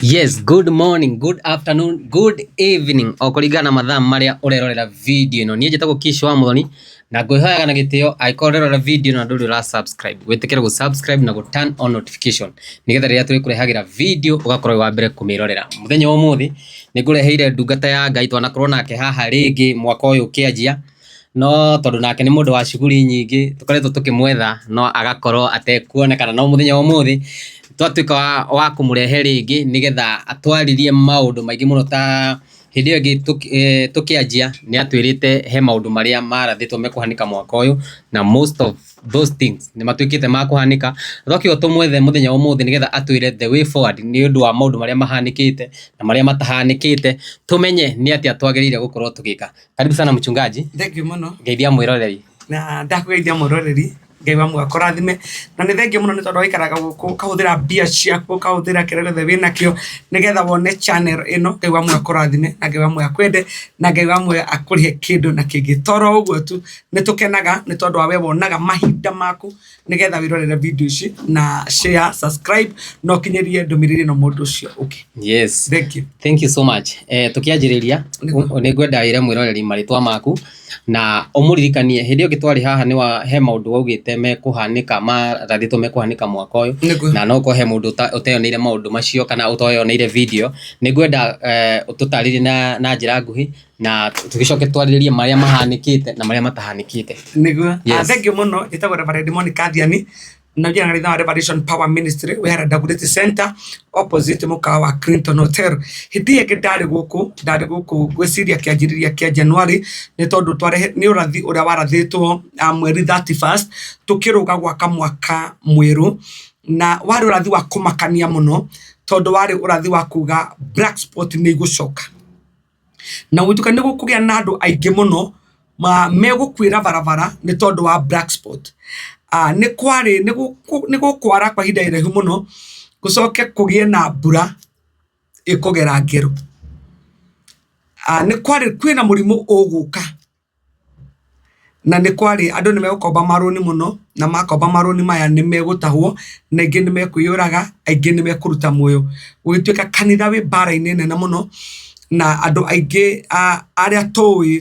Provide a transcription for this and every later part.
Yes, good morning, good afternoon, good evening. Okurigana mathaa maria urerorera video ino. Nie njitagwo Kisho wa Muthoni na ngwihoyaga na gitio aikorerora video na nduri ra subscribe. Witikire go subscribe na go turn on notification. Nigetha riria turi kurehagira video ugakorwo wa mbere kumirorera. Muthenya wa umuthi ni ngureheire ndungata ya Ngai twanakorwo nake haha ringi mwaka uyu ukianjia. No tondu nake ni mundu wa shughuli nyingi tukoretwo tukimwetha no agakorwo atekuonekana no muthenya wa umuthi twatuika wa kumurehe ringi nigetha atwaririe maundu maingi muno ta hindi ingi tukianjia ni atwirite he maundu maria marathitwo mekuhanika mwaka uyu na most of those things ni matwikite makuhanika thokio tumwethe muthenya wa umuthi nigetha atwire the way forward ni undu wa maundu maria mahanikite na maria matahanikite tumenye ni atia twagirire gukorwo tugika. Karibu sana mchungaji. Thank you muno. Geithia mwiroreri. Na ndakugeithia mwiroreri. Ngai wa mwako rathime na ni thengia muno ni tondu waikaraga guku kahuthira mbia ciaku kahuthira kirego wina kio nigetha wone channel ino. Ngai wa mwako rathime na Ngai wa mwako kwende na Ngai wa mwako akurihe kindu na kingi toro uguo tu ni tukenaga ni tondu wa we wonaga mahinda maku nigetha wirorere video ici na share subscribe no kinyerie ndumiriri no mundu ucio uki. Yes, thank you so much. Tukianjiriria ni ngwenda ire mwiroreri maritwa maku na umuririkanie hindi ugi twari haha ni wa he maundu waugite mekuhanika marathitwo mekuhanika mwaka uyu na no ko he mundu uteyoneire maundu macio kana utoyoneire video ni ngwenda ututaririe na njira nguhi na tugicoke twaririe maria mahanikite na maria matahanikite niguo. Thank you muno. Itagwo Reverend Monica Diani na jina ritha Revelation Power Ministry we had a Dagoretti Center opposite mukawa Clinton Hotel. Hindi yake ndari guku gwiciria kianjiriria kia January ni tondu tware ni urathi uria warathitwo mweri 31st tukiruga gwaka mwaka mweru na wari urathi wa kumakania muno tondu wari urathi wa kuga black spot ni gucoka na wituka ni gukugia na andu aingi muno megukwira barabara ni tondu wa black spot. Ni gukwara kwa hinda irehu muno gucoke kugie na mbura ikugera ngeru. Ni kwari kwina murimu uguka na ni kwari andu ni megukomba maruni muno na makomba maruni maya ni megutahwo na ingi ni mekuyuraga aingi ni mekuruta muoyo gugituika kanitha wi bara-ini nene muno na andu aingi aria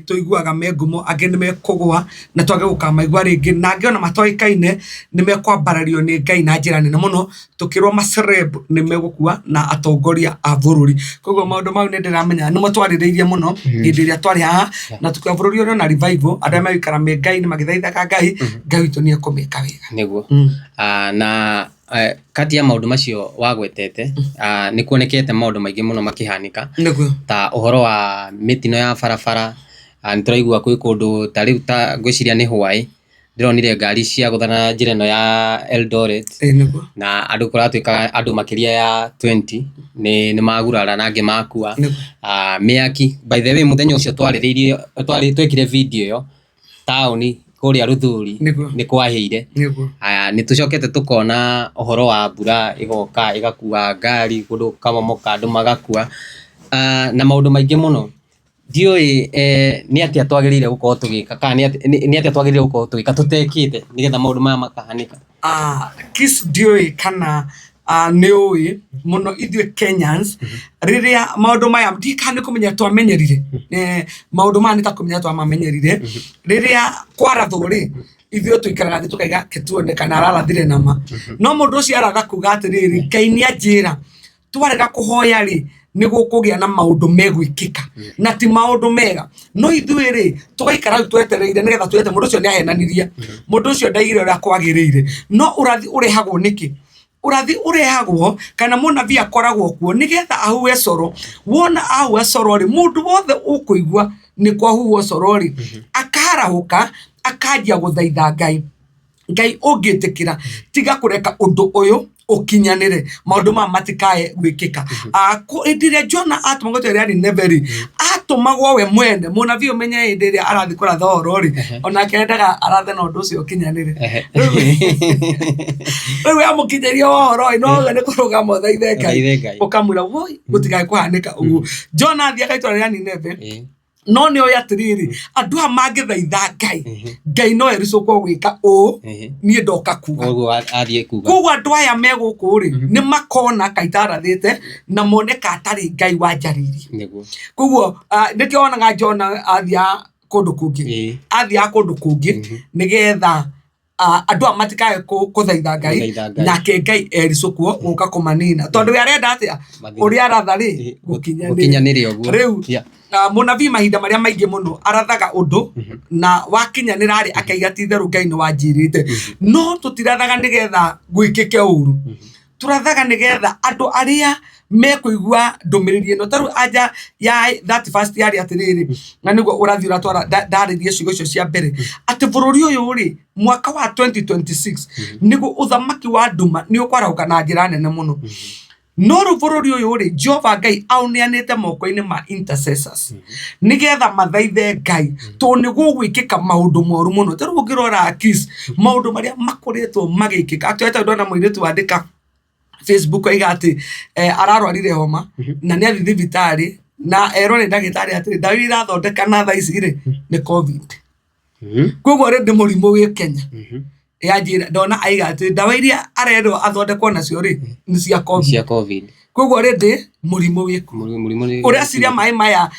tuiguaga mengumo angi ni mekugwa na twage gukamaigua ringi na angi ona matoikaine ni mekwambarario ni Ngai na njira nene muno tukirwo macereb ni megukua na atongoria a bururi. Koguo maundu mau ni ndiramenya ni mutwaririirie muno hindi ria twari haha na tukia bururi ono na revival andu megikara me Ngai ni magithaithaga Ngai Ngai witu ni akumika wega niguo. Na kati ya maundu macio wagwetete ni kuonekete maundu maingi muno makihanika ta uhoro wa mitino ya barabara. Nituraigua kwi kundu ta riu ta gwiciria ni Hawaii ndironire ngari cia guthana njira ino ya Eldoret na andu kuratuika andu makiria ya 20 ni magurara na angi makua miaki. By the way muthenya ucio twekire video yo tauni kuria Ruthuri ni kwaheire ni tucokete tukona uhoro wa mbura igoka igakua ngari kundu kamomoka andu magakua na maundu maingi muno ndioi ni atia twagirire gukorwo tugika kana ni atia twagirire gukorwo tugika tutekite nigetha maundu maya makahanika. Kis ndioi kana nioi muno ithwe Kenyans riria maundu maya ndikane kumenya twamenyerire maundu maya nitakumenya twamenyerire riria kwarathuri ithwe tuikaraga tukaiga ketuone kana ararathire nama no mundu ucio araga kuga atiriri Ngai ni anjira twarega kuhoya ri ni gukugia na maundu megwikika na ti maundu mega no ithwe ri tugaikara twetereire nigetha twete mundu ucio ni ahenaniria mundu ucio ndaigire uria kwagirire no urathi urehagwo niki urathi urehagwo kana munathi akoragwo kuo nigetha ahuwe coro wona ahuwe coro ri mundu wothe ukuigua ni kwa huwe coro ri akarahuka akajia guthaitha Ngai ungitikira tiga kureka undu uyu ukinyanire maundu ma matikae gwikika. Indiria Jona atumagwo ri Neveri atumagwo we mwene munathi umenye indiria arathi kuratha orori ona kendaga arathe na undu ucio ukinyanire we amukinyeria ohoro no ni kuruga mothaithe Ngai ukamwira woi gutigae kuhanika uguo. Jona athia gaitwa ri Nineve no nĩ oya atiriri andũ a mangĩthaitha Ngai no ericũkwo gwĩka ũũ niĩ ndoka kuga koguo athiĩ kuga koguo andũ aya me gũkũ rĩ nĩ makona kaitarathĩte na mone katarĩ Ngai wanjaririe koguo nĩkĩo wonaga Jona athia kũndũ kũngĩ nĩgetha andũ a matikae kũthaitha Ngai nake Ngai ericũkwo gũka kũmanina tondũ we arenda atĩa ũrĩa aratha rĩ gũkinyanĩria ũguo rĩu mũnabii mahinda marĩa maingĩ mũno arathaga ũndũ na wakinyanĩra rĩ akaiga ti therũ Ngai nĩ wanjirĩte no tũtirathaga nĩgetha gwĩkĩke ũru turathaga nĩgetha andũ arĩa mekũigua ndũmĩrĩri ĩno tarũ anja ya 31 yarĩ atĩrĩrĩ na nĩguo ũrathi ũratwara ndarĩrie ciugo icio cia mbere atĩ bũrũri ũyũ rĩ mwaka wa 2026 nĩguo ũthamaki wa nduma nĩ ũkwarahũka na njĩra nene mũno no rĩu bũrũri ũyũ rĩ Jehova Ngai aũneanĩte moko-inĩ ma intercessors nĩgetha mathaithe Ngai tondũ nĩ gũgwĩkĩka maũndũ moru mũno tarũ ũngĩrora Kiss maũndũ marĩa makoretwo magĩkĩka atweta ndona mũirĩtu wandĩka Facebook aiga atĩ ararwarire homa na nĩ athi thibitarĩ na erwo nĩ ndagĩtarĩ atĩ ndawa iria irathondeka na thaa ici rĩ nĩ COVID koguo rĩ ndĩ mũrimũ wĩ Kenya yanjĩra ndona aiga atĩ ndawa iria arerwo athondekwo nacio rĩ nĩ cia COVID koguo rĩ ndĩ mũrimũ wĩ ũrĩa ciria maĩ maya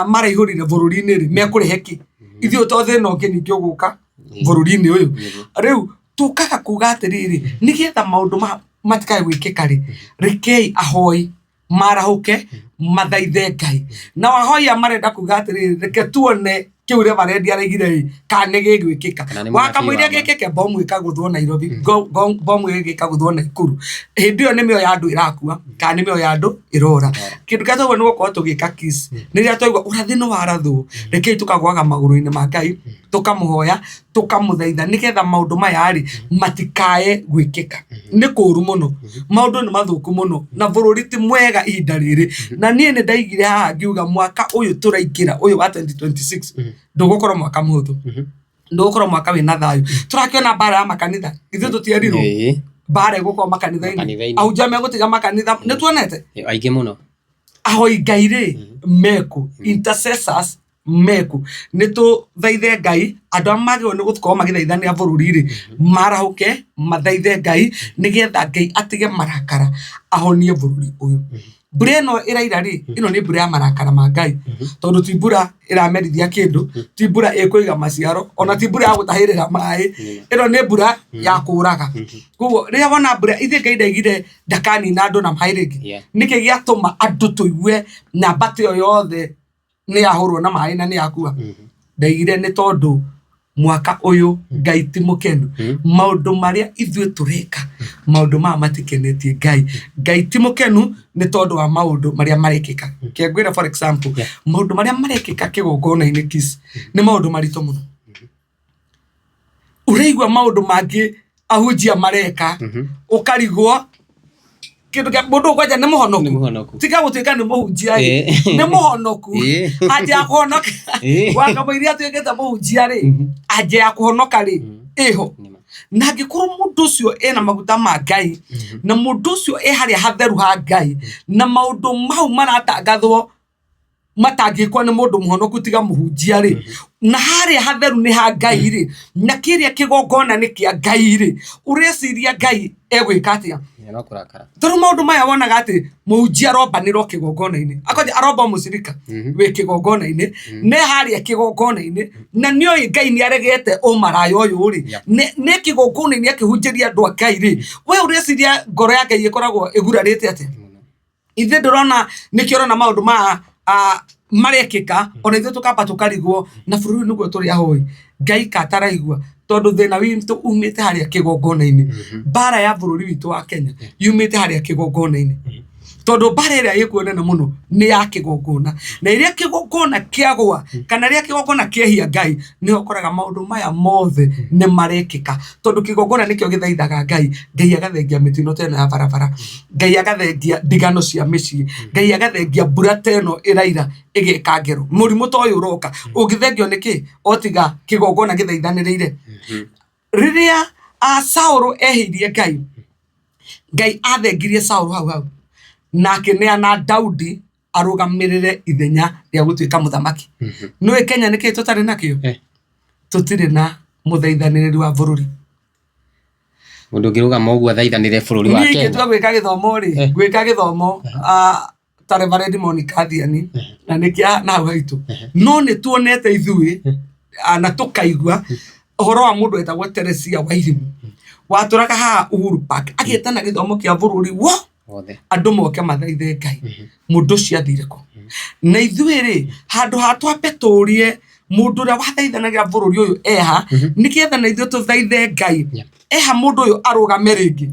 maraihũrire bũrũri-inĩ rĩ mekũrehe kĩ ithuĩ to thĩna ũngĩ ningĩ ũgũka bũrũri-inĩ ũyũ rĩu tũkaga kuga atĩrĩrĩ nĩgetha maũndũ matikae gwĩkĩka rĩ rekei ahoi marahũke mathaithe Ngai na ahoi marenda kuga atĩrĩrĩ reke tuone kĩu ũrĩa barendi araigire kana gĩgwĩkĩka wakamũiria gĩkĩke bomu ĩkagũthwo Nairobi bomu ĩgĩkagũthwo Nakuru hĩndĩ ĩyo nĩ mĩoyo ya andũ ĩrakua kana nĩ mĩoyo ya andũ ĩrora kĩndũ kĩrĩa twaigua nĩ gũkorwo tũgĩka Kiss rĩrĩa twaigua ũrathi nĩ warathwo rekei tũkagwaga magũrũ-inĩ ma Ngai tũkamũhoya tũkamũthaitha nĩgetha maũndũ maya rĩ matikae gwĩkĩka nĩ kũũru mũno maũndũ nĩ mathũku mũno na bũrũri ti mwega ihinda rĩrĩ na niĩ nĩ ndaigire haha ngiuga mwaka ũyũ tũraingĩra ũyũ wa 2026 ndũgũkorwo mwaka mũhũthũ ndũgũkorwo mwaka wĩna thayũ tũrakĩona mbara ya makanitha ithuĩ tũtierirwo mbara ĩgũkorwo makanitha-inĩ ahunjia megũtiga makanitha nĩ tuonete aingĩ mũno ahoi Ngai rĩ meku intercessors meku nĩ tũthaithe Ngai andũ arĩa magĩrĩirwo nĩ gũkorwo magĩthaithania bũrũri rĩ marahũke mathaithe Ngai nĩgetha Ngai atige marakara ahonie bũrũri ũyũ mbura ĩno ĩraira rĩ ĩno nĩ mbura ya marakara ma Ngai tondũ ti mbura ĩramerithia kĩndũ ti mbura ĩkũiga maciaro ona ti mbura ya gũtahĩrĩra maĩ ĩno nĩ mbura ya kũũraga koguo rĩrĩa wona mbura ithe Ngai ndaigire ndakanina andũ na maĩ rĩngĩ nĩkĩ gĩatũma andũ tũigue na mbata ĩyo yothe nĩ yahũrwo na maĩ na nĩ yakua ndaigire nĩ tondũ mwaka ũyũ Ngai ti mũkenu maũndũ marĩa ithuĩ tũreka maũndũ maya matikenetie Ngai ti mũkenu nĩ tondũ wa maũndũ marĩa marekĩka kĩngwĩra for example maũndũ marĩa marekĩka kĩgongona-inĩ Kiss nĩ maũndũ maritũ mũno ũraigua maũndũ mangĩ ahunjia mareka ũkarigwo kĩndũ kĩa mũndũ kwanja nĩ mũhonoku tiga gũtuĩka nĩ mũhunjia nĩ mũhonoku anja ya kũhonoka wakamũiria atuĩkĩte mũhunjia rĩ anja ya kũhonoka rĩ ĩho na angĩkorwo mũndũ ũcio ena maguta ma Ngai na mũndũ ũcio harĩa hatheru ha Ngai na maũndũ mau maratangathwo matangĩkwo nĩ mũndũ mũhonoku tiga mũhunjia rĩ na harĩa hatheru nĩ ha Ngai rĩ na kĩrĩa kĩgongona nĩ kĩa Ngai rĩ ũreciria Ngai egwĩka atĩa tondũ maũndũ maya wonaga atĩ mũhunjia arombanĩrwo kĩgongona-inĩ akoja aromba mũcirika wĩ kĩgongona-inĩ nĩ harĩa kĩgongona-inĩ na nĩoĩ Ngai nĩ aregete ũmaraya ũyũ rĩ nĩ kĩgongona-inĩ akĩhunjĩria andũ a Ngai rĩ we ũreciria ngoro ya Ngai ĩkoragwo ĩgurarĩte atĩa ithe ndũrona nĩkĩo ũrona maũndũ maya marekĩka ona ithuĩ tũkamba tũkarigwo na bũrũri nĩguo tũrĩ ahoi Ngai kataraigua tondũ thĩna witũ umĩte harĩa kĩgongona-inĩ mbara ya bũrũri witũ wa Kenya yumĩte harĩa kĩgongona-inĩ tondũ mbara ĩrĩa ĩkuo nene mũno nĩ ya kĩgongona na ĩrĩa kĩgongona kĩagwa kana rĩrĩa kĩgongona kĩehia Ngai nĩ ũkoraga maũndũ maya mothe nĩ marekĩka tondũ kĩgongona nĩkĩo gĩthaithaga Ngai agathengia mĩtino teno ya barabara Ngai agathengia ndigano cia mĩciĩ Ngai agathengia mbura teno ĩraira ĩgĩka ngero mũrimũ ta ũyũ ũroka ũngĩthengio nĩkĩ otiga kĩgongona gĩthaithanĩrĩire rĩrĩa Saũlũ ehĩirie Ngai athengirie Saũlũ hau nake nĩana Daudi arugamirire ithenya ria gutuika muthamaki no Kenya niki tutari nakio tutire na muthaithaniriri wa bururi mundu ngirugama uguo thaithanire bururi wa Kenya ni gwika githomo ri gwika githomo ta Reverend Monica Thiani na nikia na haitu no ni tuonete ithui na tukaigua uhoro wa mundu etagwo Teresia Wairimu waturaga ha Uhuru Park agietana githomo kia bururi wo andu moke mathaithe Ngai mundu cia thireko na ithui ri handu hatwambe turie mundu ria wathaithanagira bururi uyu eha nikietha na ithui tuthaithe Ngai eha mundu uyu arugame ringi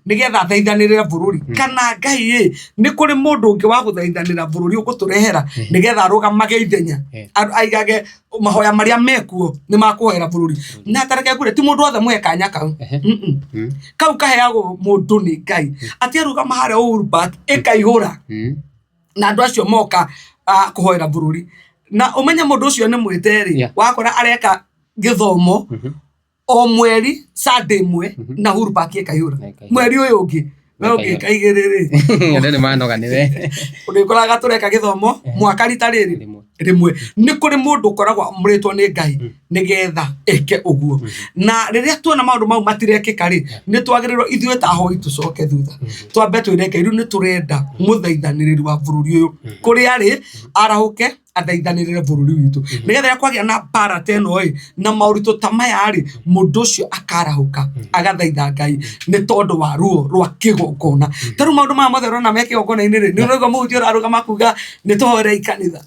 nigetha thaithanire bururi kana Ngai ni kuri mundu ungi wa guthaithanira bururi uguturehera nigetha arugamage ithenya aigage mahoya maria mekuo ni makuhera bururi na tareke kure ti mundu othe mwe kanya kau kau kaheago mundu ni Ngai ati arugama hare Uhuru Park ekaihura na andu acio moka kuhoera bururi na umenya mundu ucio ni mwiteri wakora areka githomo o mweri Sunday mwe na Uhuru Park ekaihura mweri uyu ungi no kaigiriri ndene manoganire urikoraga tureka githomo mwaka rita riri rimwe ni kuri mundu koragwa muritwo ni Ngai nigetha eke uguo na riria tuona maundu mau matirekeka ri ni twagirirwo ithuĩ ta hoi tucoke thutha twambe twireke riu ni turenda muthaithaniriri wa bururi uyu kuri ari arahuke athaithanirire bururi witu nigetha kwagia na para teno na maurito tamaya ri mundu ucio akarahuka agathaitha Ngai ni tondu wa ruo rwa kigongona taru maundu ma mothe na meke gongona inire ni rugo muhutio aruga makuga ni tohore ikanitha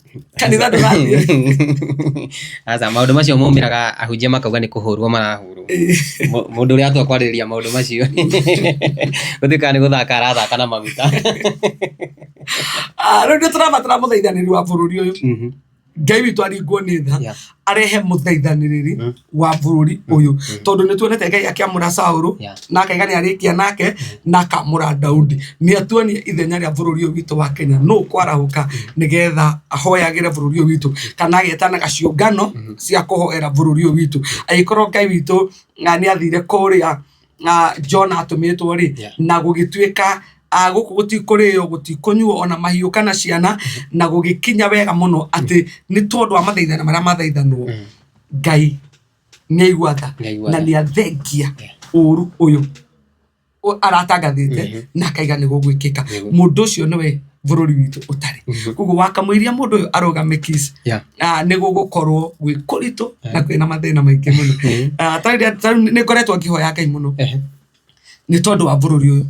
asa maundu macio mumiraga ahunjia makauga ni kuhurwo marahurwo mundu ria atwa kwariria maundu macio gutika ni guthaka arathaka na maguta riu turabatara muthaithaniriri wa bururi uyu Ngai witu aringwo ni tha arehe muthaithaniriri wa bururi uyu tondu ni tuonete Ngai akiamura Saulu na akaigania arikia nake na akamura Daudi ni atuonie ithenya ria bururi uyu witu wa Kenya no kwarahuka nigetha ahoyagire bururi uyu witu kana agetana gaciungano cia kuhoera bururi uyu witu aikorwo Ngai witu ni athire kuria John atumitwo ri na gugituika guku gutikurio gutikunyuo ona mahiu kana ciana na gugikinya wega muno ati ni tondu wa mathaithana maria mathaithanwo Ngai ni aiguatha na ni athengia uru uyu aratangathite na kaiga ni gugwikika mundu ucio niwe bururi witu utari kugu wakamwiria mundu uyu arugame Kiss ni gugukorwo gwikuritu na kwina mathina maingi muno tari ni ngoretwo ngihoya Ngai muno ni tondu wa bururi uyu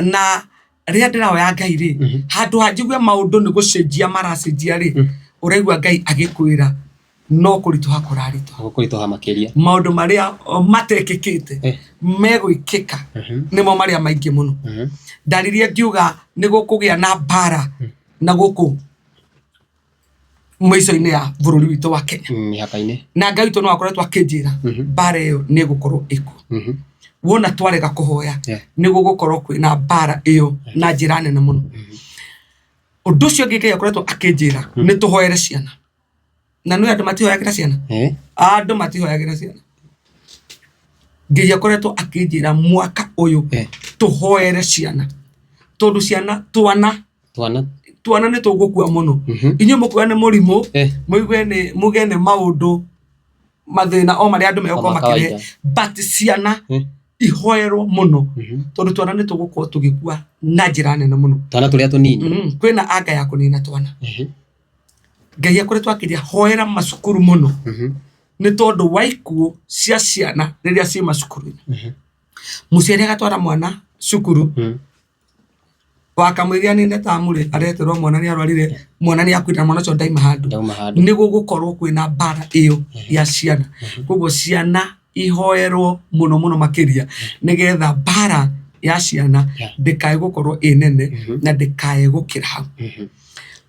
na ria ndirahoya Ngai ri handu hanjigwe maundu ni gucenjia maracenjia ri uraigwa Ngai agikwira no kurituha kurarituha makiria maundu maria matekikite megwikika nimo maria maingi muno ndariria ngiuga ni gukugia na bara na guku mwico-ini ya bururi witu wa Kenya mihaka-ini na Ngai witu no akoretwo akinjira bara iyo ni gukorwo iku wona twarega kuhoya ni gugukorwo kwina bara iyo na njira nene muno undu ucio Ngai akoretwo akinjira ni tuhoere ciana na no andu matihoyagira ciana andu matihoyagira ciana Ngai akoretwo akinjira mwaka uyu tuhoere ciana tondu ciana twana ni tugukua muno inyo mukua ni murimu muige ni maundu mathina o maria andu meko makire but ciana ihoerwo muno tondu twana ni tugukua tugikua na njira nene muno twana turia tunini kwina anga ya kunina twana Ngai akoretwo akiria hoera macukuru muno ni tondu wa ikuo cia ciana riria ci macukuru muciari agatwara mwana cukuru wakamwiria ni netamuri areterwo mwana ni arwarire mwana ni akwira mwana cio ndaima handu ni gugukorwo kwina bara iyo ya ciana kuguo ciana ihoerwo muno makiria nigetha bara ya ciana ndikae gukorwo inene na ndikae gukira hau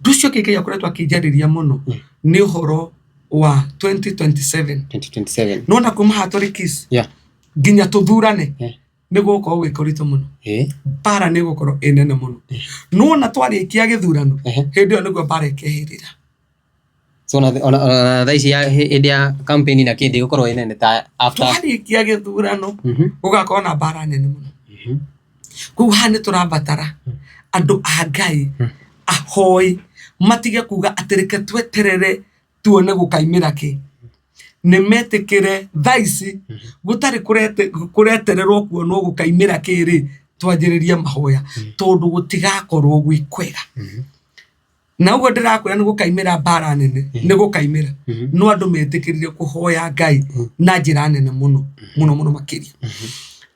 nducio Ngai akoretwo akinjariria muno ni uhoro wa 2027 nona kuma haturi Kiss nginya tuthurane ni gukorwo gwikuritu muno bara ni gukorwo inene muno nona twarikia githurano hindi yo niguo bara ikehirira so na thaisi ya hindi ya campaign na kindi gukorwo inene ta after twarikia githurano gugakorwo na bara nene muno kugu hani turabatara andu a Ngai ahoi matige kuga atereke tweterere tuone gukaimira ki nimetikire thaici gutari kuretererwo kuonwo gukaimira kiri twanjiririe mahoya tondu gutigakorwo gwi kwega na ugo ndirakwira ni gukaimira bara nene ni gukaimira no andu metikirire kuhoya Ngai na njira nene muno makiria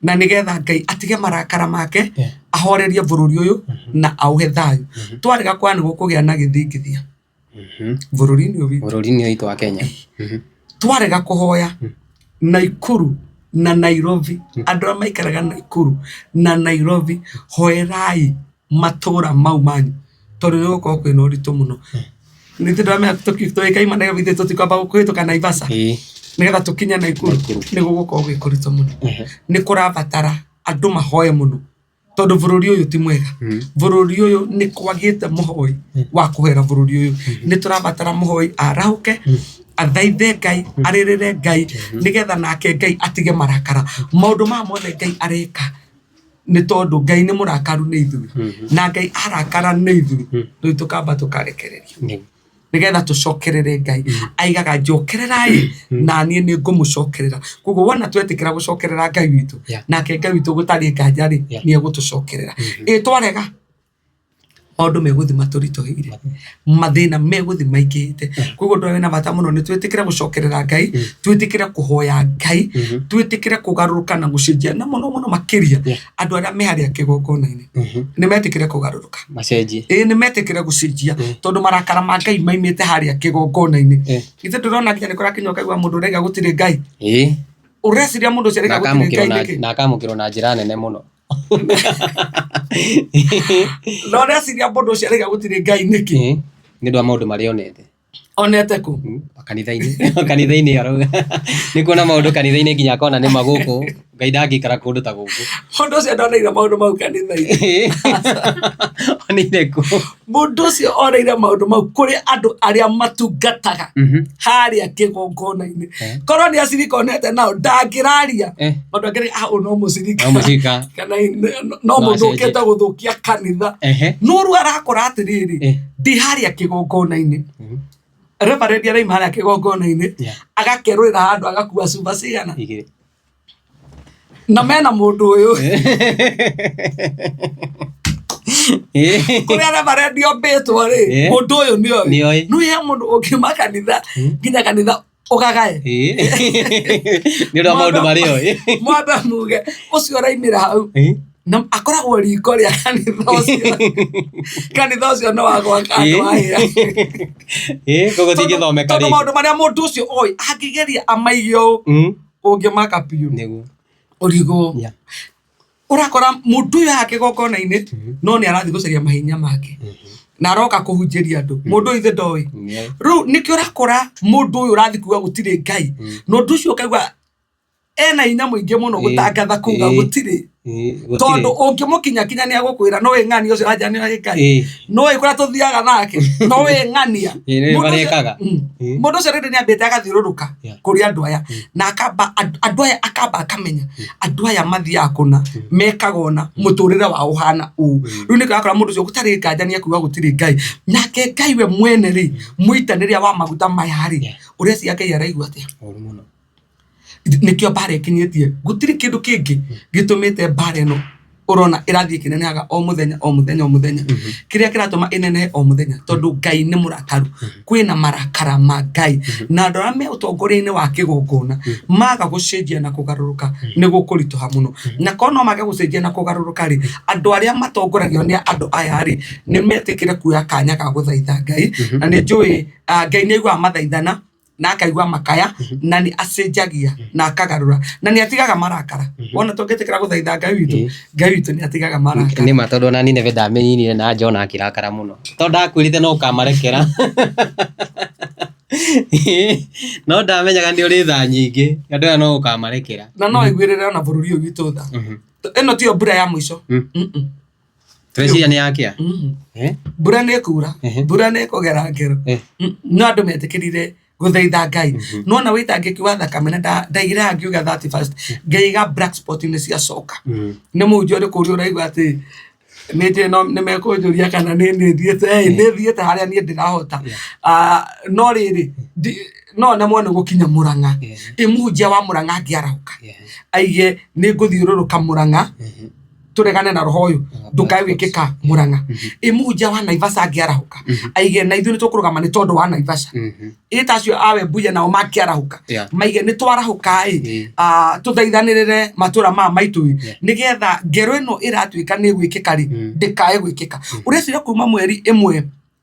na nigetha Ngai atige marakara make ahorerie bururi uyu na auhe thayu twarega kwani gukugia na githingithia bururi-ini witu wa Kenya twarega kuhoya Naikuru na Nairobi andu a maikaraga Naikuru na Nairobi hoerai matura mau manyu tondu ni gukorwo kwina uritu muno ni ndamenya tukikaima na githĩ tutikamba gukuhituka Naivasha nigetha tukinya Naikuru ni gugukorwo gwi kuritu muno ni kurabatara andu mahoye muno tondu bururi uyu ti mwega bururi uyu ni kwagite muhoi wa kuhera bururi uyu ni turabatara muhoi arahuke athaithe Ngai aririre Ngai nigetha nake Ngai atige marakara maundu ma mothe Ngai areka ni tondu Ngai ni murakaru ni ithui na Ngai arakara ni ithui riu tukamba tukarekereria nigetha tucokerere Ngai aigaga njokererai na nie ni ngumucokerera koguo wona twetikira gucokerera Ngai witu nake Ngai witu gutari nganja ri ni egutucokerera twarega maundu meguthi maturituhire mathina meguthi maingite koguo ndwe na bata muno ni twetikire gucokerera Ngai twetikire kuhoya Ngai twetikire kugaruruka na gucenjia na muno makiria andu aria me haria kigongona-ini ni metikire kugaruruka macenjie ni metikire gucenjia tondu marakara ma Ngai maimite haria kigongona-ini ithe ndurona nginya ni kurakinya ukaigua mundu urega gutire Ngai ureciria mundu ucio urega gutire Ngai na akamukirwo na njira nene muno no reciria mundu ucio urega gutire Ngai niki ni ndu maundu maria onete ku kanitha-ini arauga ni kuona maundu kanitha-ini nginya akona ni maguku Ngai ndangikara kundu ta guku mundu ucio ndoneire maundu mau kanitha-ini oneire ku mundu ucio oneire maundu mau kuri andu aria matungataga haria kigongona-ini korwo ni acirika onete nao ndangiraria maundu angiri no mucirika kana no mundu ukite guthukia kanitha no ru arakora atiriri ndi haria kigongona-ini reverend aria imara kigongona-ini agakerurira handu agakua cuba cigana na mena mundu uyu kuria reverend ombitwo ri mundu uyu nioi no ya mundu ukima kanitha nginya kanitha ukagae ni ndo maundu mario mwambe muge ucio raimira hau na akoragwo riko ria kanitha ucio no wagwaka andu aya kogo tingithomeka ri maundu maria mundu ucio oi angigeria amaigio ungimaka piu niguo urigo urakora mundu uyu akigongona-ini no ni arathi gucaria mahinya make na aroka kuhunjiria andu mundu ithe ndoi riu niki urakora mundu uyu urathi kuga gutire Ngai no ndu ucio ukaigua ena hinya muingi muno gutangatha kuga gutire tondu ungimukinya kinya ni agukwira no we ng'ania ucio anja ni Ngai no ikora tuthiaga nake no we ng'ania mundu ucio rindi ni ambite agathiururuka kuri andu aya na akamba andu aya akamba akamenya andu aya mathiaga kuna mekagona muturire wa uhana riu ni kakora mundu ucio gutari nganja ni akuga gutire Ngai nake Ngai we mwene ri muitaniria wa maguta maya ri urecia Ngai araigua atia nikio bare kinyetie gutiri kindu kingi gitumite bare no urona irathie kinenehaga o muthenya kiria kiratuma inenehe o muthenya tondu Ngai ni murakaru kwina marakara ma Ngai na andu aria me utongoria-ini wa kigongona maga gucenjia na kugaruruka ni gukurituha muno na kono maga gucenjia na kugaruruka ri andu aria matongoragio ni andu aya ri ni metikire kuya kanya ga guthaitha Ngai na ni njui Ngai ni igua mathaithana na akaigua makaya na ni acenjagia na akagarura na ni atigaga marakara wona tongetikira guthaitha Ngai witu ni atigaga marakara ni matondu na nine ndamenyire na Jona akirakara muno tondu akwirite no ukamarekera no ndamenyaga ni uri tha nyingi andu aya no ukamarekera na no igwirire ona bururi uyu witu tha eno tio mbura ya mwisho Treciria ni yakia mbura ni kura mbura ni kugera ngero no andu metikirire guthaitha Ngai no na witangiki wa thakame na ndaigira ngiuga 31st ngeiga black spot ni cia coka ni munjo ri kuri uraigua ati nĩnjĩ no nĩmekũnjũria kana nĩthiĩte harĩa niĩ ndĩrahota no rĩrĩ no nemwo nĩ gũkinya Mũrang'a mũhunjia wa Mũrang'a angĩarahũka aige nĩngũthiũrũrũka Mũrang'a turegane na roho uyu ndukae wikika Mũrang'a mũhunjia wa Naivasha angĩarahũka aige na ithuĩ nĩtũkũrũgama nĩ tondũ wa Naivasha tacio awe Mbuya nao makĩarahũka maige nĩtwarahũka tuthaithanĩrĩre matũra maitũ nĩgetha ngero ĩno ĩratuĩka nĩ gwĩkĩka ndĩkae gwĩkĩka ũreciria kuma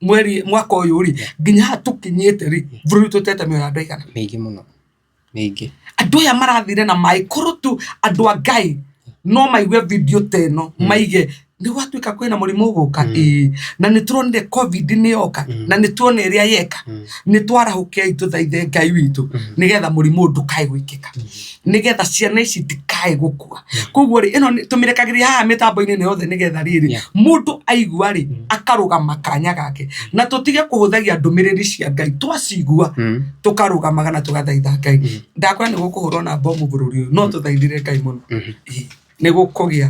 mweri mwaka ũyũ nginya tũkinyĩte bũrũri tũtete mĩoyo andũ aigana mĩingĩ mũno mĩingĩ andũ aya marathire na maĩ korwo tu andũ a Ngai no maigue video teno maige nĩgwatuĩka kwĩna mũrimũ ũgũka na nĩtũronire COVID nĩyoka na nĩtuona ĩrĩa yeka nĩtwarahũke tũthaithe Ngai witũ nĩgetha mũrimũ ndũkae gwĩkĩka nĩgetha ciana ici ndikae gũkua koguo ĩno tũmĩrekagĩria haha mĩtambo-inĩ nĩ yothe nĩgetha rĩrĩ mũndũ aigua akarũgama kanya gake na tũtige kũhũthagia ndũmĩrĩri cia Ngai twacigua tũkarũgamaga na tũgathaitha Ngai ndakora nĩ gũkũhũrwo na bomu bũrũri ũyũ no tũthaithire Ngai mũno nĩgũkũgĩa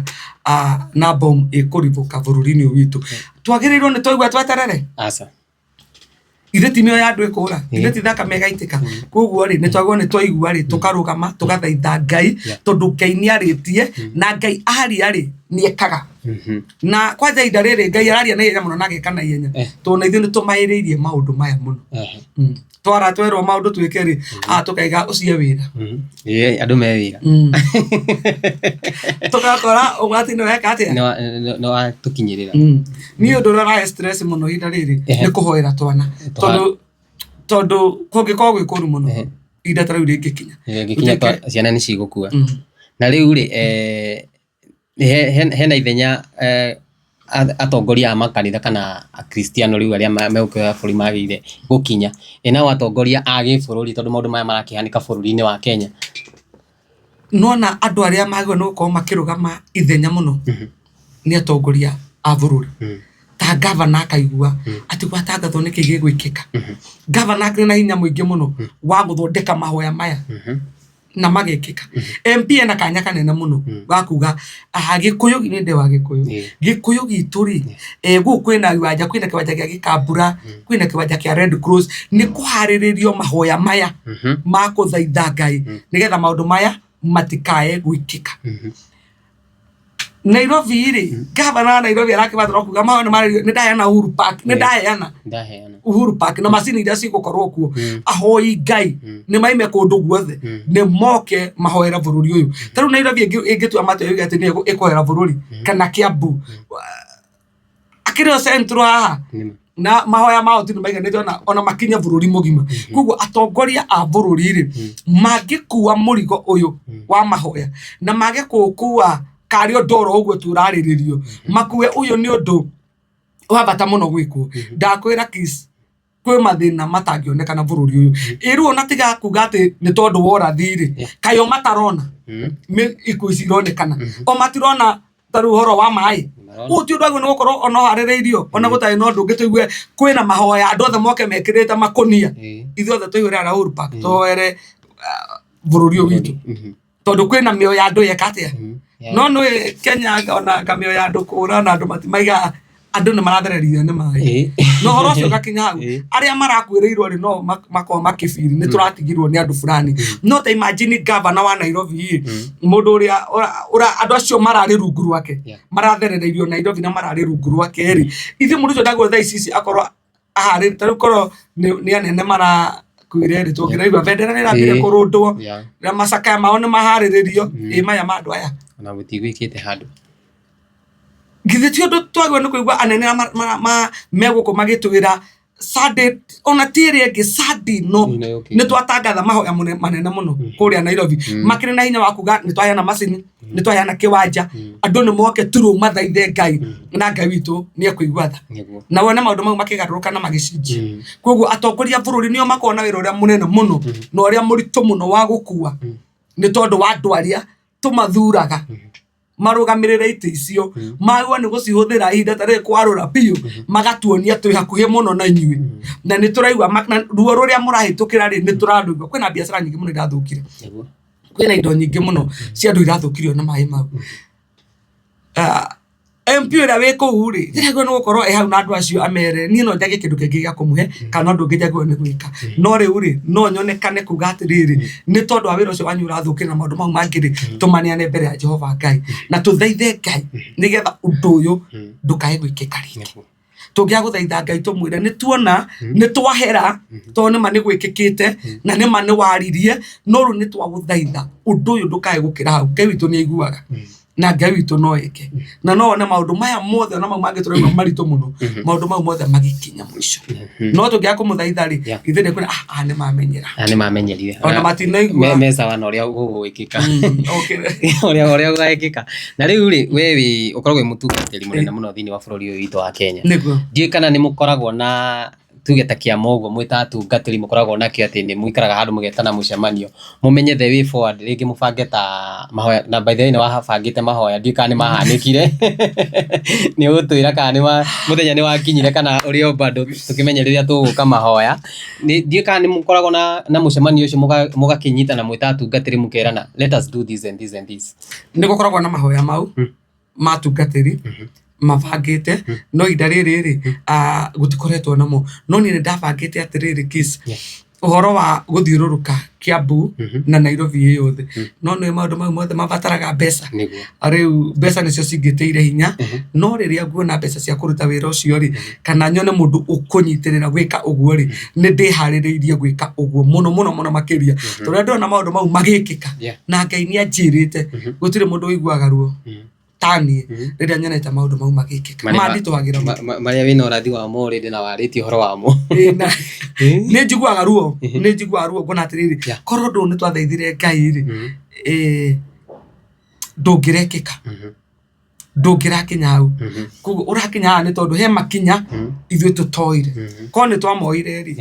na bomu ĩkũribũka bũrũri-inĩ ũyũ witũ twagĩrĩirwo nĩ twaigua tweterere aca ithe ti mĩoyo ya andũ ĩkũra ithe ti thakame ĩgaitĩka koguo nĩtwagĩrĩirwo nĩ twaigua tũkarũgama tũgathaitha Ngai tondũ Ngai nĩarĩtie na Ngai aria nĩekaga na kwanja ihinda rĩrĩ Ngai araria na ihenya mũno na ageka na ihenya tondũ na ithuĩ nĩtũmaĩrĩirie maũndũ maya mũno twara twerwo maũndũ twĩke tũkaiga ũcie wĩra andũ me wĩra tũgakora ũgwati nĩweka atĩa nĩwatũkinyĩrĩra niĩ ũndũ ũrĩa ũrahe stress mũno ihinda rĩrĩ nĩ kũhoera twana tondũ kũngĩkorwo gwĩ kũru mũno ihinda ta rĩu rĩngĩkinya ciana nĩcigũkua na rĩu hena ithenya atongoria a makanitha kana akristiano rĩu arĩa megũkĩoya bũrũri magĩrĩire gũkinya nao atongoria a gĩbũrũri tondũ maũndũ maya marakĩhanĩka bũrũri-inĩ wa Kenya nona andũ arĩa magĩrĩirwo nĩ gũkorwo makĩrũgama ithenya mũno nĩ atongoria a bũrũri ta gavana akaigua atĩ gwatangathwo nĩkĩ gĩgwĩkĩka gavana akĩrĩ na hinya mũingĩ mũno wa gũthondeka mahoya maya na magekĩka MP ena kanya kanene mũno gakuga Gĩkũyũ nĩ ndĩ wa Gĩkũyũ gitũ gũkũ kwĩna iwanja kwĩna kĩwanja gĩa Gĩkambura kwĩna kĩwanja kĩa Red Cross nĩ kũharĩrĩrio mahoya maya ma kũthaitha Ngai nĩgetha maũndũ maya matikae gwĩkĩka Nairobi gavana wa Nairobi arakĩbatara kuga mahoya nĩ ndaheana Uhuru Park nĩ ndaheana Uhuru Park na macini iria cigũkorwo kuo ahoi Ngai nĩ maime kũndũ guothe nĩ moke mahoera bũrũri ũyũ ta rĩu Nairobi ĩngĩtua matua yuge atĩ nĩ ĩkũhoera bũrũri kana Kiambu akĩrĩ o central haha na mahoya mao tu nĩmaiganĩte ona makinya bũrũri mũgima koguo atongoria a bũrũri mangĩkua mũrigo ũyũ wa mahoya na mage kũũkua karĩ ndoro ũguo turarĩrĩrio makue ũyũ nĩ ũndũ wa bata mũno gwĩkwo ndakwĩra Kiss kwĩ mathĩna matangĩonekana bũrũri ũyũ rĩu ona tiga kuga atĩ nĩ tondũ wa ũrathi kayo matarona ikuũ ici ironekana o matirona ta rĩu ũhoro wa maĩ ti ũndũ agwo nĩ gũkorwo ona harĩrĩirio ona gũtarĩ na ũndũ ũngĩ tũigue kwĩna mahoya andũ othe moke mekĩrĩte makũnia ithuothe tũihũre Uhuru Park tũhoere bũrũri ũyũ witũ tondũ kwĩna mĩoyo ya andũ yeka atĩa no nĩ Kenya ona kamĩoyo ya andũ kũra na andũ matimaiga andũ nĩ marathererio nĩ maĩ no horo ũcio gakinya hau arĩa marakuĩrĩirwo no makorwo makĩbiri nĩ tũratigirwo nĩ andũ fulani no ta imagine gavana wa Nairobi mũndũ ũrĩa andũ acio mararĩ rungu rwake maratherereirio Nairobi na mararĩ rungu rwake ithe mũndũ ũcio ndagwo thaa ici akorwo aharĩ ta rĩu korwo nĩ anene kuire tũngĩraigua bendera nĩ ĩrambire kũrũndwo na macakaya mao nĩ maharĩrĩrio maya ma andũ aya ona gũtigwĩkĩte handũ githĩ ti ũndũ twagĩrĩirwo nĩ kũigua anene megũkũ magĩtwĩra Sunday ona tĩrĩ ĩngĩ Sunday no nĩ twatangatha mahoya manene mũno kũrĩa Nairobi makĩrĩ na hinya wa kuga nĩ twaheana macini nĩ twaheana kĩwanja andũ nĩ moke tũrũ mathaithe Ngai na Ngai witũ nĩ ekũigua tha na wone maũndũ mau makĩgarũrũka na magĩcenjia koguo atongoria bũrũri nĩo makorwo na wĩra ũrĩa mũnene mũno na ũrĩa mũritũ mũno wa gũkua nĩ tondũ wa andũ arĩa tũmathuraga marũgamĩrĩre itĩ icio magwo nĩ gũcihũthĩra ihinda ta rĩrĩ kwarũra biũ magatuonia twĩ hakuhĩ mũno na inyuĩ na nĩ tũraigua ruo rũrĩa mũrahĩtũkĩra nĩ tũrarũigua kwĩna biacara nyingĩ mũno irathũkire kwĩna indo nyingĩ mũno cia andũ irathũkirio na maĩ mau MP ura weko uri ndirago no gukorwo hau na andu acio amere ni no njage kindu kingi gya kumuhe kana ndu ngijago ni gwika no ri uri no nyonekane kuga atiriri ni tondu wa wira ucio wanyu urathukira maundu mau mangiri tumaniane mbere ya Jehova Ngai na tuthaithe Ngai nigetha undu uyu ndukae gwikika ringi tugia guthaitha Ngai tumwire ni tuona ni twahera to ni mani gwikikite na ni mani waririe no ru ni twaguthaitha undu uyu ndukae gukira hau Ngai witu ni aiguaga na Ngai witu no eke na no one maundu maya mothe na mangi turema marito muno maundu mau mothe magikinya mwisho no tugia kumuthaitha ri ithe ne kuna ni mamenyerire ona matinaigua mesa wana uria gugwikika uria gugwikika na riu ri wewe ukoragwo mutungatiri munene muno thini wa bururi uyu witu wa Kenya ndie kana ni mukoragwo na tuge ta kia mogo mwita atungatiri mukoragwo na kia ati ni muikaraga handu mugetana mucemanio mumenye the way forward ringi mubange ta mahoya na by the way ni wabangite mahoya ndika ni mahanikire ni utwira kana ni muthenya ni wakinyire kana urio bado tukimenye riria tuguka mahoya ni ndika ni mukoragwo na mucemanio ucio mugakinyita na mwita atungatiri mukerana let us do this and this and this ni gukoragwo na mahoya mau matungatiri mabangite no idariri gutikoretwo namo no ni ndabangite atiriri kiss uhoro wa guthiururuka Kiambu na Nairobi yothe no ni maundu mau mothe mabataraga mbeca ariu mbeca nicio cingiteire hinya no riria nguona mbeca cia kuruta wira ucio ri kana nyone mundu ukunyitirira gwika uguo ri ni ndihaririirie gwika uguo muno makiria turia ndona maundu mau magikika na Ngai ni anjirite gutire mundu wiguaga ruo tani riria nyonete maundu mau magikika manditwagira maria wina urathi wa mo rindi na wariti horo wa mo ni njiguaga ruo ngona atiriri korwo ndu ni twathaithire Ngai ri ndungirekika ndungirakinya hau kugo urakinya ni tondu he makinya ithuĩ tutoire ko ni twamoire ri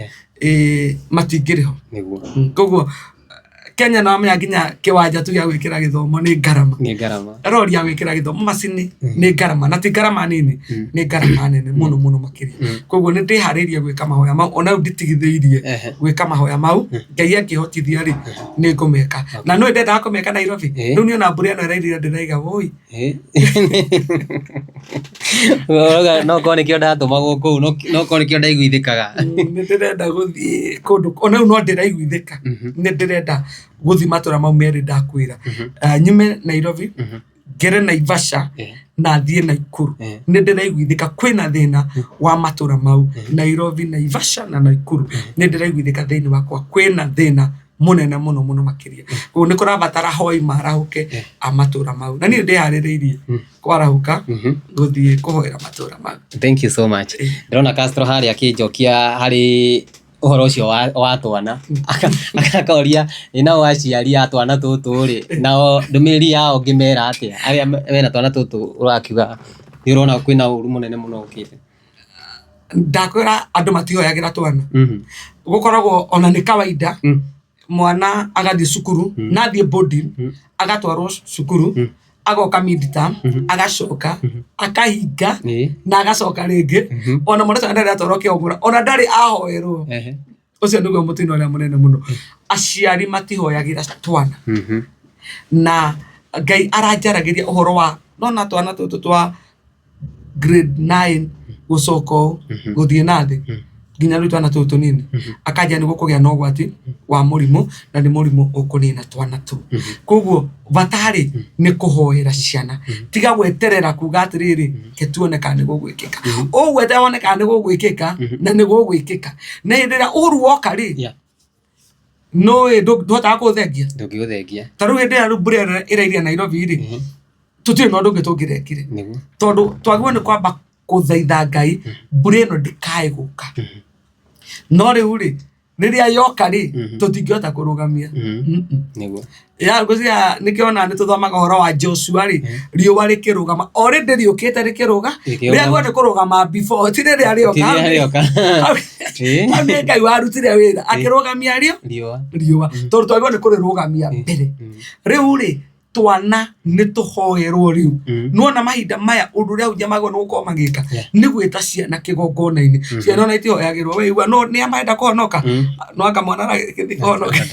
matingiriho niguo kugo Kenya na amenya nginya kiwanja tu gya gwikira githomo ni ngarama rori ya gwikira githomo macini ni ngarama na ti ngarama nini ni ngarama nene muno makiri koguo ni ndiharirie gwika mahoya mau ona nditigitheirie gwika mahoya mau Ngai akihotithia ri ni ngumeka na no ndenda kumeka Nairobi riu ni ona mburi no irairira ndiraiga woi no kone kio ndatuma guku no kone kio ndaiguithikaga ni ndirenda guthii kundu ona no ndiraiguithika ni ndirenda guthi matura mau meri ndakwira nyume Nairobi ngere Naivasha na thie Naikuru ni ndiraiguithika kwina thina wa matura mau Nairobi Naivasha na Naikuru ni ndiraiguithika thini wakwa kwina thina munene muno makiria ko ni kurabatara hoi marahuke amatura mau na ni ndihaririirie kwarahuka guthie kuhoera matura mau. Thank you so much. Ndona Castro hari akinjokia hari uhoro ucio wa twana akakoria ina waciari atwana tutu ri nao ndumiri yao ngimera atia aria mena twana tutu urakiuga ni urona kwina uru munene muno ukite ndakwira andu matihoyagira twana gukoragwo ona ni kawaida mwana agathie cukuru na thie boarding agatwarwo cukuru agoka mid-term agacoka akahinga na agacoka ringi ona mwana twana ndari atwarwo kiogura ona ndari ahoerwo ucio niguo mutino uria munene muno aciari matihoyagira twana na Ngai aranjaragiria uhoro wa nona twana tutu twa grade 9 gucoko guthie nathi nginya riu twana tutu nini akaja ni gukugia na ugwati wa murimu na ni murimu ukunina twana tu koguo batari ni kuhoera ciana tiga gweterera kuga atiriri ketuone kana gugwikika ugwete wone kana gugwikika na ni gugwikika na ndira uruoka ri no ndota kuthengia ndungithengia taru ndira rubure ira Nairobi ri tutire no ndungitungirekire tondu twagirwo ni kwamba kuthaitha Ngai mbure no ndikae guka no riu ri riria yoka ri tutingihota kurugamia niguo ya guzia nikiona ni tuthomaga horo wa Joshua ri riuwa rikirugama already riukite rikiruga riria gwone kurugama before ti riria rioka ame Ngai warutire wira akirugamia riuwa tondu twagirwo ni kurirugamia mbere riu ri twana ni tuhoerwo riu nuona mahinda maya undu ria ujamagwo no ko magika ni gwita ciana kigongona-ini ciana na itihoyagirwo we igua no ni amaenda kuhonoka no aka mwana ra kuhonoka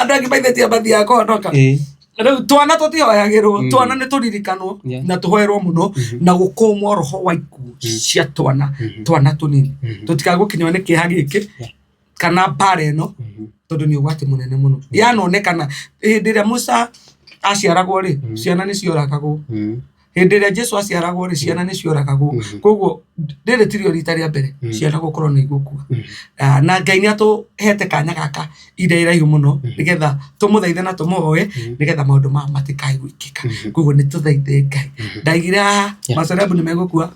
andu angi maithe tia bathia kuhonoka Rĩu twana tũtihoyagĩrwo, twana nĩ tũririkanwo na tũhoerwo mũno na gũkũmwo roho wa ikuũ cia twana tũnini. Tũtikagũkinywo nĩ kĩeha gĩkĩ kana mbara ĩno tondũ nĩ ũgwati mũnene mũno. Yanonekana hĩndĩ ĩrĩa Musa aciaragwo rĩ, ciana nĩ cioragagwo. Hĩndĩ ĩrĩa Jesu aciaragwo rĩ, ciana nĩ cioragagwo. Koguo rĩrĩ tirio rita rĩa mbere ciana gũkorwo nĩ igũkua. Na Ngai nĩ atũhete kanya gaka ihinda iraihu mũno nĩgetha tũmũthaithe na tũmũhoe nĩgetha maũndũ maya matikae gwĩkĩka. Koguo nĩ tũthaithe Ngai. Ndaigire haha macerebu nĩ megũkua,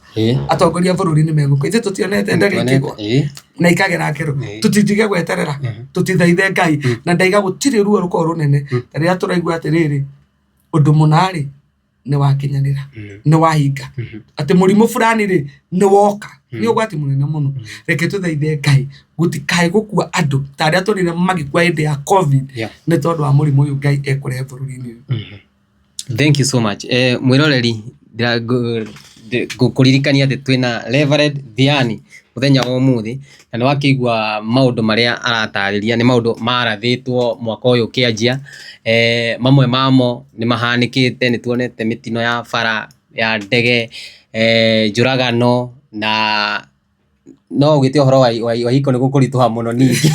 atongoria a bũrũri nĩ megũkua. Ithuĩ tũtionete ndege ikĩgwa na ikagera ngero. Tũtitige gweterera, tũtithaithe Ngai. Na ndaiga gũtirĩ ruo rũkorwo rũnene rĩrĩa tũraigua atĩrĩrĩ ũndũ mũna rĩ nĩ wakinyanĩra, nĩ wahinga. Atĩ mũrimũ fulani rĩ nĩ woka, nĩ ũgwati mũnene mũno. Reke tũthaithe Ngai gũtikae gũkua andũ ta arĩa tũrire magĩkua hĩndĩ ya COVID nĩ tondũ wa mũrimũ ũyũ Ngai ekũrehe bũrũri-inĩ ũyũ. Thank you so much. Mwĩroreri ngũkũririkania atĩ twĩna Reverend Thiani mũthenya wa ũmũthĩ, na nĩ wakĩigua maũndũ marĩa aratarĩria nĩ maũndũ marathĩtwo mwaka ũyũ ũkĩanjia. Mamwe mamo nĩ mahanĩkĩte, nĩ tuonete mĩtino ya bara, ya ndege, njũragano, na no ũgĩte ũhoro wa hiko nĩ gũkũritũha mũno ningĩ.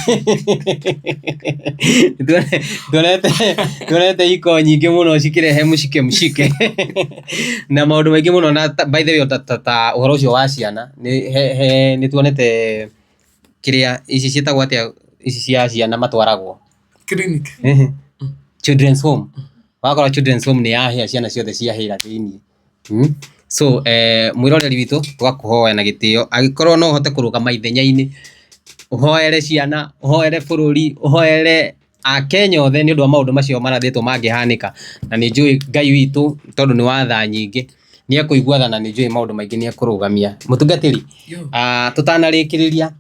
Tuonete hiko nyingĩ mũno cikĩrehe mũcike na maũndũ maingĩ mũno. Na by the way ta ũhoro ũcio wa ciana nĩ tuonete kĩrĩa ici ciĩtagwo atĩa, ici cia ciana matwaragwo clinic, children's home. Wakora children's home nĩ yahĩa, ciana ciothe ciahĩra thĩinĩ. So mwĩroreri witũ tũgakũhoya na gĩtĩo, agĩkorwo no ũhote kũrũgama ithenya-inĩ, ũhoere ciana, ũhoere bũrũri, ũhoere Akenya othe nĩ ũndũ wa maũndũ macio marathĩtwo mangĩhanĩka. Na nĩ njũĩ Ngai witũ tondũ nĩ wa tha nyingĩ nĩ ekũigua tha, na nĩ njũĩ maũndũ maingĩ nĩ ekũrũgamia. Mũtungatĩri, tũtanarĩkĩrĩria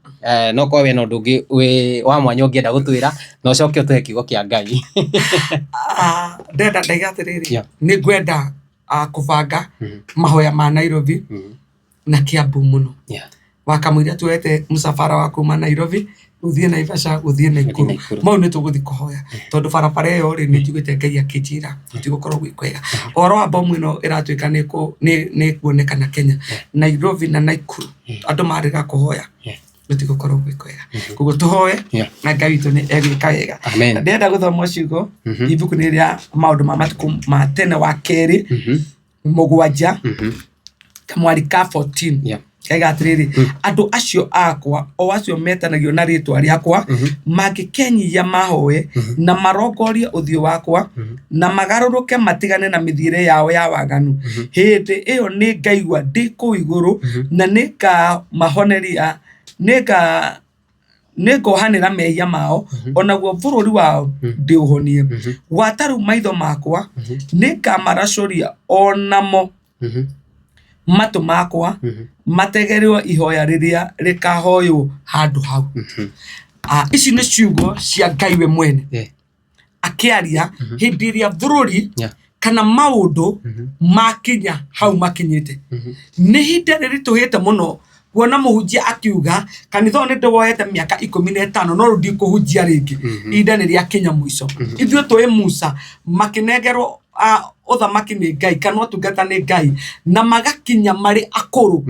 no korwo wĩna ũndũ ũngĩ wa mwanya ũngĩenda gũtwĩra na ũcoke ũtũhe kiugo kĩa Ngai. Ndenda ndaiga atĩrĩrĩ, nĩ ngwenda kũbanga mahoya ma Nairobi na Kiambu mũno. Wakamũiria tuwete mũsafara wa kuma Nairobi gũthiĩ Naivasha, gũthiĩ Nakuru. Mau nĩ tũgũthiĩ kũhoya tondũ barabara ĩyo rĩ nĩ njugĩte Ngai akĩnjĩra gũtigũkorwo gwĩ kwega. Ũhoro wa bomu ĩno ĩratuĩka nĩ kuonekana Kenya, Nairobi na Nakuru, andũ marĩga kũhoya gũtigũkorwo gwĩ kwega. Koguo tũhoe na Ngai witũ nĩ egwĩka wega. Ndĩrenda gũthoma ciugo ibuku-inĩ rĩa maũndũ ma matukũ ma tene wa kerĩ 7 kamwari ka 14. Kaiga atĩrĩrĩ, andũ acio akwa o acio metanagio na rĩtwa rĩakwa mangĩkenyia mahoe na marongorie ũthiũ wakwa na magarũrũke matigane na mĩthiĩre yao ya waganu, hĩndĩ ĩyo nĩ ngaigua ndĩ kũu igũrũ na nĩngamahoneria, nĩngohanĩra mehia mao, onaguo bũrũri wao ndĩũhonie. Gwata maitho makwa nĩngamaracũria onamo matũ makwa mategerwo ihoya rĩrĩa rĩkahoywo handũ hau. Ici nĩ ciugo cia Ngai we mwene akĩaria hĩndĩ ĩrĩa bũrũri kana maũndũ makinya hau makinyĩte. Nĩ ihinda rĩritũhĩte mũno kuona mũhunjia akiuga kanitha nĩ ndĩwoete mĩaka 15 no rĩu ndikũhunjia rĩngĩ, ihinda nĩ rĩakinya mũico. Ithuĩ tũĩ Musa makĩnengerwo ũthamaki nĩ Ngai kana ũtungata nĩ Ngai na magakinya marĩ akũrũ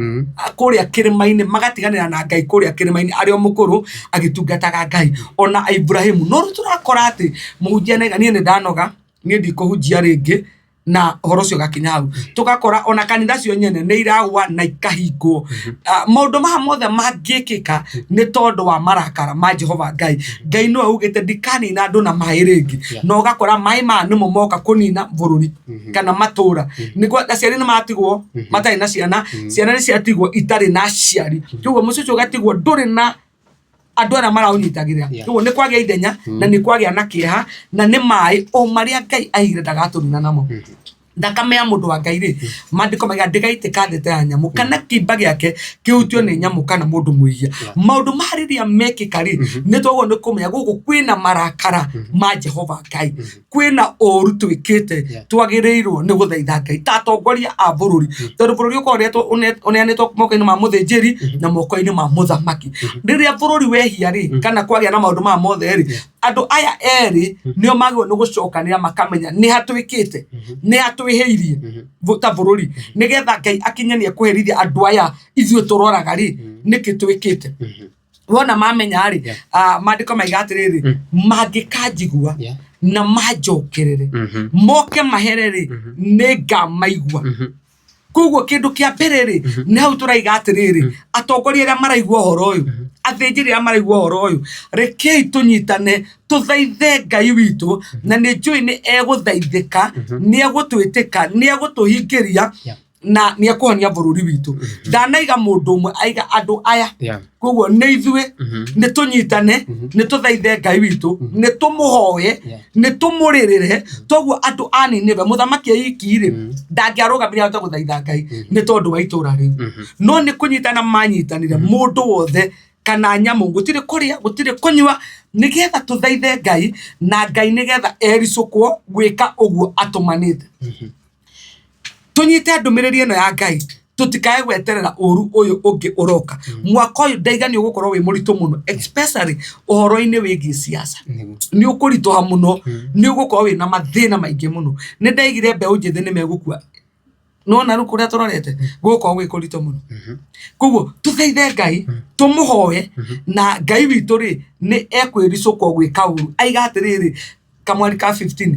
kũrĩa kĩrĩma-inĩ, magatiganĩra na Ngai kũrĩa kĩrĩma-inĩ arĩ o mũkũrũ agĩtungataga Ngai. Ona Ibrahimu no rĩu tũrakora atĩ mũhunjia nĩ nĩ ndanoga niĩ ndikũhunjia rĩngĩ na ũhoro ũcio gakinya hau. Tũgakora ona kanitha cio nyene nĩ iragwa na ikahingwo. Maũndũ maha mothe mangĩkĩka nĩ tondũ wa marakara ma Jehova Ngai. Ngai no augĩte ndikanina andũ na maĩ rĩngĩ, no ũgakora maĩ maya nĩmo moka kũnina bũrũri kana matũra. Nĩguo aciari nĩ matigwo matarĩ na ciana, ciana nĩ ciatigwo itarĩ na aciari. Koguo mũciĩ ũcio ũgatigwo ndũrĩ na andũ arĩa maraũnyitagĩrĩra. Koguo nĩ kwagĩa ithenya na nĩ kwagĩa na kĩeha na nĩ maĩ o marĩa Ngai aigire ndagatũnina namo. thakame ya mundu wa Ngai ri mandiko maiga ndigaitĩka thĩte ya nyamu kana kĩimba gĩake kĩhutio nĩ nyamu kana mundu mũiya maundu mariria mekĩka ri nĩ twaguo nĩ kũmenya gũkũ kwĩna marakara ma Jehova Ngai kwĩna ũru twĩkĩte twagĩrĩirwo nĩ gũthaitha Ngai ta atongoria a bũrũri tondũ bũrũri ũkoretwo ũneanĩtwo moko-inĩ ma mũthĩnjĩri na moko-inĩ ma mũthamaki rĩrĩa bũrũri wehia ri kana kwagĩa na maundu ma mothe ri andu aya eri nĩo magĩrĩirwo nĩ gũcokanĩra makamenya nĩ hatwĩkĩte nĩ hatwĩhĩirie ta bũrũri nĩgetha Ngai akinyanie kũherithia andu aya ithuĩ tũroraga ri nĩkĩ twĩkĩte wona mamenya ri mandĩko maiga atĩrĩrĩ mangĩkanjigua na manjokerere moke mahere ri nĩ ngamaigua koguo kĩndũ kĩa mbere ri nĩ hau tũraiga atĩrĩrĩ atongoria arĩa maraigua ũhoro ũyũ athĩnjĩri arĩa maraigua ũhoro ũyũ rekei tũnyitane tũthaithe Ngai witũ na nĩ njũĩ nĩ egũthaithĩka nĩ egũtwĩtĩka nĩ egũtũhingĩria na nĩ ekũhonia bũrũri witũ ndanaiga mũndũ ũmwe aiga andũ aya koguo nĩ ithuĩ nĩ tũnyitane nĩ tũthaithe Ngai witũ nĩ tũmũhoye nĩ tũmũrĩrĩre toguo andũ a Nineve mũthamaki aiki-rĩ ndangĩarũgamire ahote gũthaitha Ngai nĩ tondũ wa itũra rĩu no nĩ kũnyitana manyitanire mũndũ wothe kana nyamu gũtirĩ kũrĩa gũtirĩ kũnyua nĩgetha tũthaithe Ngai na Ngai nĩgetha ericũkwo gwĩka ũguo atũmanĩte tunyite ndũmĩrĩri ĩno ya Ngai tutikae gweterera ũru ũyũ ũngĩ ũroka mwaka ũyũ ndaiga nĩ ũgũkorwo wĩ mũritũ mũno especially ũhoro-inĩ wĩgiĩ siasa nĩ ũkũritũha mũno nĩ ũgũkorwo wĩ na mathĩna maingĩ mũno nĩ ndaigire mbeũ njĩthĩ nĩ megũkua nona rĩu kũrĩa tũrorete gũkorwo gwĩ kũritũ mũno koguo tũthaithe Ngai tũmũhoye na Ngai witũ rĩ nĩ ekwĩricũkwo gwĩka ũru aiga atĩrĩrĩ Kamwari ka 15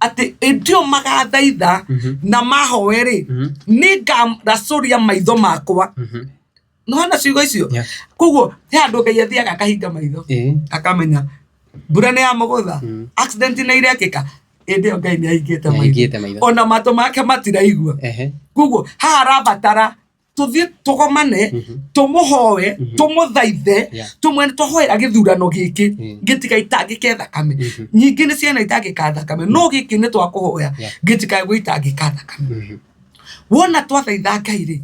ati ndio magathaitha na mahoe ri ni ngaracũria maitho makwa no na ciugo icio koguo he andu Ngai athiaga akahinga maitho akamenya mbura nĩ ya mũgũtha accident nĩ irekĩka ĩndĩ Ngai nĩ ahingĩte maitho ona matũ make matiraigua koguo haha arabatara tuthie tugomane tumuhoe tumuthaithe tumwe twahoera githurano giki gitigaitangĩke thakame nyingĩ nĩ ciana itangĩka thakame no giki nĩ twakuhoya gitikaigwo itangĩka thakame wona twathaitha Ngai rĩ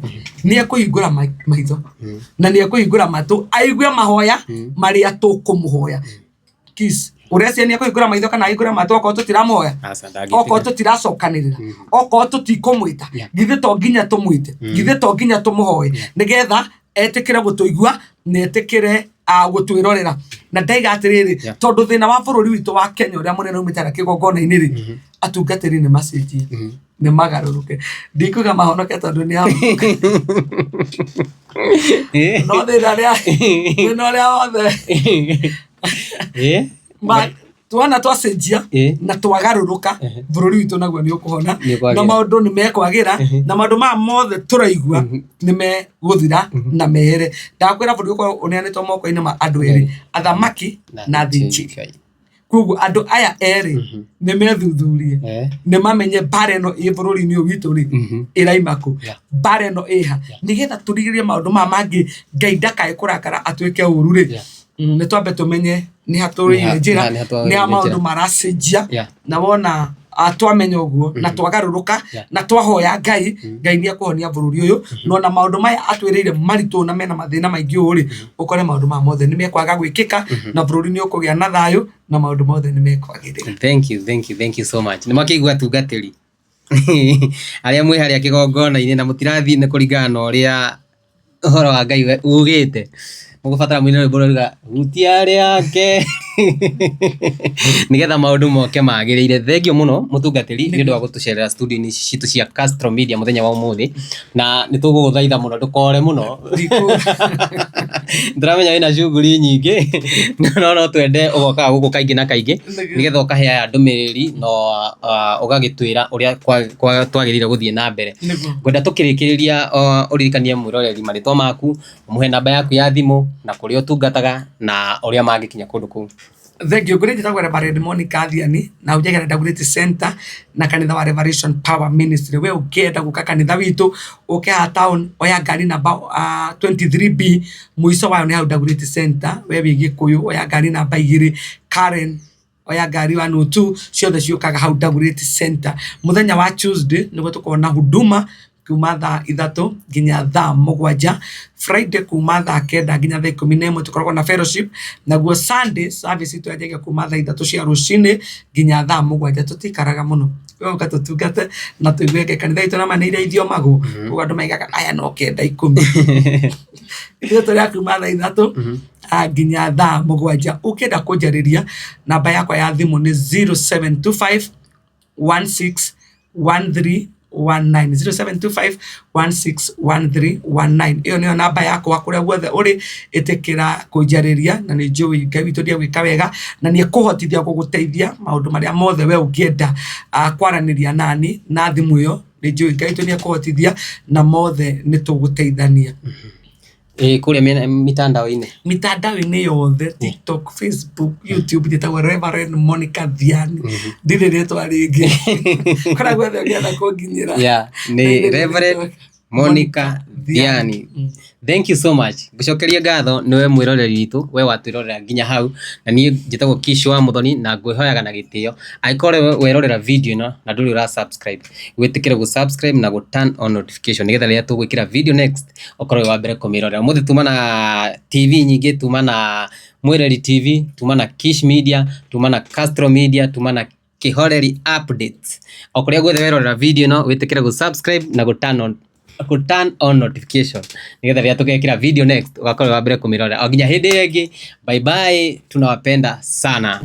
nĩ ekũhingũra maitho na nĩ ekũhingũra matũ aigue mahoya marĩa tũkũmũhoya kiss urecia nĩ ekũhingũra maitho kana ahingũre matũ okorwo tũtiramuhoya okorwo tũtiracokanĩrĩra okorwo tũtikũmwĩta githĩ to nginya tũmwĩte githĩ to nginya tũmũhoye nĩgetha etĩkĩre gũtũigua na etĩkĩre gũtwĩrorera na ndaiga atĩrĩrĩ tondũ thĩna wa bũrũri witũ wa Kenya ũrĩa mũnene umĩte na kĩgongona-inĩ rĩ atungatĩri nĩ macenjie nĩ magarũrũke ndikuga mahonoke tondũ nĩ no thĩna ũrĩa wothe tuona twacenjia na twagarũrũka bũrũri witũ naguo nĩ ũkũhona na maũndũ nĩ mekwagira na maũndũ ma mothe tũraigua nĩ megũthira na mehere ndakwĩra bũrũri ũkorwo ũneanĩtwo moko-inĩ ma andũ erĩ athamaki na athĩnjĩri koguo andũ aya erĩ nĩ methuthurie nĩ mamenye mbara ĩno ĩ bũrũri-inĩ ũyũ witũ rĩ ĩraima kũ mbara ĩno ĩha nĩgetha tũrigĩrĩrie maũndũ maya mangĩ Ngai ndakae kũrakara atuĩke ũru rĩ nĩ twambe tũmenye nĩ hatũrĩire njĩra nĩ ha maũndũ maracenjia na wona twamenya ũguo na twagarũrũka na twahoya Ngai nĩ ekũhonia bũrũri ũyũ no na maũndũ maya atwĩrĩire maritũ na mena mathĩna maingĩ ũũ rĩ ũkore maũndũ maya mothe nĩ mekwaga gwĩkĩka na bũrũri nĩ ũkũgĩa na thayũ na maũndũ mothe nĩ mekwagĩrĩra. Thank you so much. Nĩ makĩigua atungatĩri arĩa mwĩ harĩa kĩgongona-inĩ na mũtirathiĩ nĩ kũringana na ũrĩa ũhoro wa Ngai ugĩte mũgũbatara mũine rwĩmbo rũrĩa hutia rĩake nigetha maũndũ moke magĩrĩire. Thengio mũno mũtungatĩri nĩ ũndũ wa gũtũcerera studio-inĩ citũ cia Castro Media mũthenya wa ũmũthĩ na nĩ tũgũgũthaitha mũno ndũkore mũno ndĩramenya wĩna shughuli nyingĩ no twende ũgokaga gũkũ kaingĩ na kaingĩ nigetha ũkahe aya ndũmĩrĩri no ũgagĩtwĩra ũrĩa twagĩrĩire gũthiĩ na mbere. Ngwenda tũkĩrĩkĩrĩria ũririkanie mwĩroreri marĩtwa maku ũmũhe namba yaku ya thimũ na kũrĩa ũtungataga na ũrĩa mangĩkinya kũndũ kũu. Thengio ngũrĩ njĩtagwo Reverend Monica Thiani na ũnjagĩra Dagoretti Center na kanitha wa Revelation Power Ministry. We ũkĩenda gũka kanitha witũ ũke ha town oya ngari namba 23B mũico wayo nĩ hau Dagoretti Center. We wĩ Gĩkũyũ oya ngari namba 2 Karen oya ngari 102 ciothe ciukaga hau Dagoretti Center. Muthenya wa Tuesday niguo tukona huduma kuma thaa 3 nginya thaa 7, Friday kuma thaa 9 nginya thaa 11 tukoragwo na fellowship, naguo Sunday service twanjagia kuma thaa 3 cia rucini nginya thaa 7. Tutikaraga muno oka tutungate na tuigweke kanitha itu na manire ithio magu ugandu maigaga aya no kenda 10 ithu turi kuma thaa 3 nginya thaa 7. Ukenda kunjariria namba yakwa ya thimu ni 0725 161319 0725161319. Iyo niyo namba yakwa kuria guothe uri itikira kunjariria, na ni njui Ngai witu ndia gwika wega na ni kuhotithia guguteithia maundu maria mothe we ungienda kwaraniria nani na thimu iyo. Ni njui Ngai witu ndia kuhotithia na mothe ni tuguteithania. Kuria mitandao-ini yothe TikTok, Facebook, YouTube njitagwo Reverend Monica Thiani. Ndire ritwa ringi kora guothe ungienda kunginyira ni Reverend Monica Thiani. Thank you so much. Ngucokeria ngatho niwe mwiroreri witu, we watwirorera nginya hau, na nie njitagwo Kish wa Muthoni, na ngwihoyaga na gitio aikore werorera video ino na nduri ura subscribe, witikire gu subscribe na gu turn on notification nigetha riria tugwikira video next okorwe wa mbere kumirorera. Muthi tuma na TV nyingi, tuma na Mwireri TV, tuma na Kish Media, tuma na Castro Media, tuma na Kihoreri Updates. Okoria gwethe werorera video ino witikire gu subscribe na gu turn on notification nigetha riria tugekira video next ugakorwo wa mbere kumirorera. O nginya hindi ingi, bye bye, tunawapenda sana.